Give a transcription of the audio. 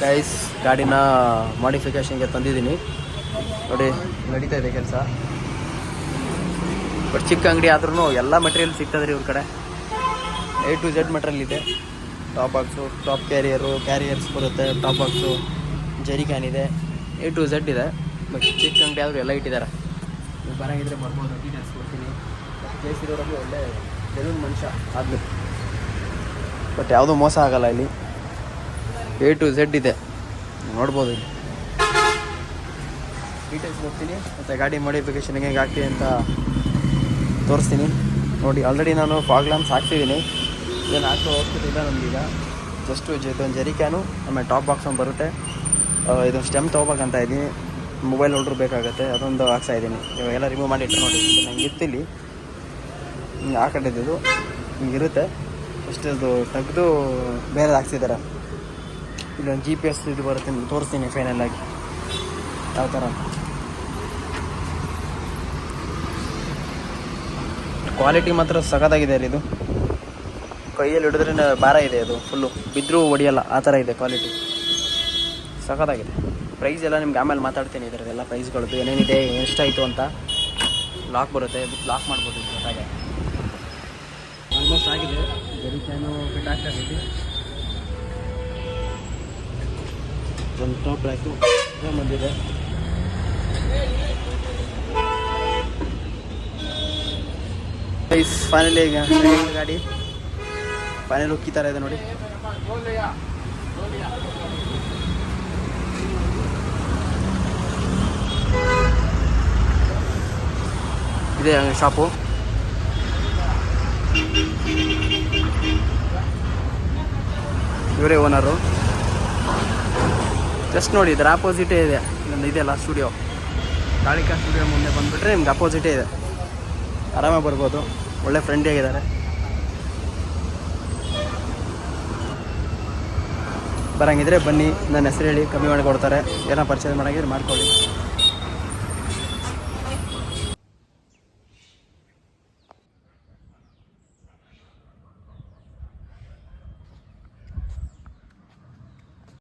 Guys ಗಾಡಿನ ಮಾಡಿಫಿಕೇಷನ್ಗೆ ತಂದಿದ್ದೀನಿ ನೋಡಿ, ನಡೀತಾ ಇದೆ ಕೆಲಸ. ಬಟ್ ಚಿಕ್ಕ ಅಂಗಡಿ ಆದ್ರೂ ಎಲ್ಲ ಮೆಟೀರಿಯಲ್ ಸಿಗ್ತದೆ ರೀ ಇವ್ರ ಕಡೆ. A to Z ಮೆಟೀರಿಯಲ್ ಇದೆ. ಟಾಪ್ ಬಾಕ್ಸು, ಟಾಪ್ ಕ್ಯಾರಿಯರ್ಸ್ ಬರುತ್ತೆ, ಟಾಪ್ ಬಾಕ್ಸು, ಜರಿ ಕ್ಯಾನ್ ಇದೆ, A to Z ಇದೆ. ಬಟ್ ಚಿಕ್ಕ ಅಂಗಡಿ ಆದರೂ ಎಲ್ಲ ಇಟ್ಟಿದ್ದಾರೆ. ನೀವು ಬರೋಂಗಿದ್ರೆ ಬರ್ಬೋದು, ಡೀಟೇಲ್ಸ್ ಕೊಡ್ತೀನಿ. ಕೇಸಿರೋರಲ್ಲಿ ಒಳ್ಳೆ ಗೆಲುವಿನ ಮನುಷ್ಯ ಆದ್ಮೇಲೆ, ಬಟ್ ಯಾವುದೂ ಮೋಸ ಆಗೋಲ್ಲ ಇಲ್ಲಿ. A to Z ಇದೆ, ನೋಡ್ಬೋದು ಇಲ್ಲಿ. ಡೀಟೇಲ್ಸ್ ಕೊಡ್ತೀನಿ ಮತ್ತು ಗಾಡಿ ಮಾಡಿಫಿಕೇಷನ್ ಹೆಂಗೆ ಹಾಕ್ತೀನಿ ಅಂತ ತೋರಿಸ್ತೀನಿ ನೋಡಿ. ಆಲ್ರೆಡಿ ನಾನು ಫಾಗ್ ಲ್ಯಾಂಪ್ಸ್ ಹಾಕ್ತಿದ್ದೀನಿ, ಏನು ಹಾಕೋ ಹೋಗ್ತಿದ್ದಿಲ್ಲ ನಮಗೀಗ. ಜಸ್ಟು ಇದೊಂದು ಜರಿ ಕ್ಯಾನು, ಆಮೇಲೆ ಟಾಪ್ ಬಾಕ್ಸ್ ಒಂದು ಬರುತ್ತೆ. ಇದೊಂದು ಸ್ಟೆಮ್ ತೊಗೋಬೇಕಂತ ಇದ್ದೀನಿ, ಮೊಬೈಲ್ ಹೋಲ್ಡ್ರ್ ಬೇಕಾಗುತ್ತೆ, ಅದೊಂದು ಹಾಕ್ಸಾಯಿದ್ದೀನಿ. ಇವಾಗೆಲ್ಲ ರಿಮೂವ್ ಮಾಡಿ ಇಟ್ಟು ನೋಡಿ, ನಂಗೆ ಇತ್ತಿಲ್ಲಿ ಹಿಂಗೆ ಹಾಕೊಂಡಿದ್ದು ಹಿಂಗಿರುತ್ತೆ. ಅಷ್ಟು ಅದು ತೆಗೆದು ಬೇರೆ ಹಾಕ್ಸಿದ್ದಾರೆ. ಇಲ್ಲೊಂದು GPS ಇದು ಬರುತ್ತೆ, ತೋರಿಸ್ತೀನಿ ಫೈನಲಾಗಿ ಯಾವ ಥರ. ಕ್ವಾಲಿಟಿ ಮಾತ್ರ ಸಖತ್ತಾಗಿದೆ ರೀ ಇದು. ಕೈಯಲ್ಲಿ ಹಿಡಿದ್ರೆ ಭಾರ ಇದೆ, ಅದು ಫುಲ್ಲು ಬಿದ್ದರೂ ಹೊಡಿಯಲ್ಲ, ಆ ಥರ ಇದೆ ಕ್ವಾಲಿಟಿ, ಸಖತ್ತಾಗಿದೆ. ಪ್ರೈಸ್ ಎಲ್ಲ ನಿಮ್ಗೆ ಆಮೇಲೆ ಮಾತಾಡ್ತೀನಿ, ಇದರದೆಲ್ಲ ಪ್ರೈಸ್ಗಳದ್ದು ಏನೇನಿದೆ, ಎಷ್ಟಾಯಿತು ಅಂತ. ಲಾಕ್ ಬರುತ್ತೆ, ಲಾಕ್ ಮಾಡ್ಬೋದು. ಹಾಗೆ ಆಲ್ಮೋಸ್ಟ್ ಆಗಿದೆ, ಜರಿ ಕ್ಯಾನು ಫಿಟ್ ಆಗ್ತಾಯಿದೆ. ಒಂದು ಟಾಪ್ ಬ್ಯಾಕು ಬಂದಿದೆ. ಫೈನಲಿ ಈಗ ಗಾಡಿ ಫೈನಲ್ ಲುಕ್ ಈ ಥರ ಇದೆ ನೋಡಿ. ಇದೆ ಶಾಪು. ಇವರೇ ಓನರು. ಜಸ್ಟ್ ನೋಡಿ, ಇದರ ಆಪೋಸಿಟೇ ಇದೆ ಇಲ್ಲೊಂದು ಇದೆಯಲ್ಲ ಸ್ಟುಡಿಯೋ, ಕಾಳಿಕಾ ಸ್ಟುಡಿಯೋ ಮುಂದೆ ಬಂದುಬಿಟ್ರೆ ನಿಮ್ಗೆ ಅಪೋಸಿಟೇ ಇದೆ. ಆರಾಮಾಗಿ ಬರ್ಬೋದು, ಒಳ್ಳೆ ಫ್ರೆಂಡ್ಲಿ ಆಗಿದ್ದಾರೆ. ಬರೋಂಗಿದ್ರೆ ಬನ್ನಿ, ನನ್ನ ಹೆಸರು ಹೇಳಿ ಕಮ್ಮಿ ಮಾಡಿ ಕೊಡ್ತಾರೆ. ಏನೋ ಪರ್ಚೇಸ್ ಮಾಡೋಂಗಿದ್ರೆ ಮಾಡ್ಕೊಳ್ಳಿ.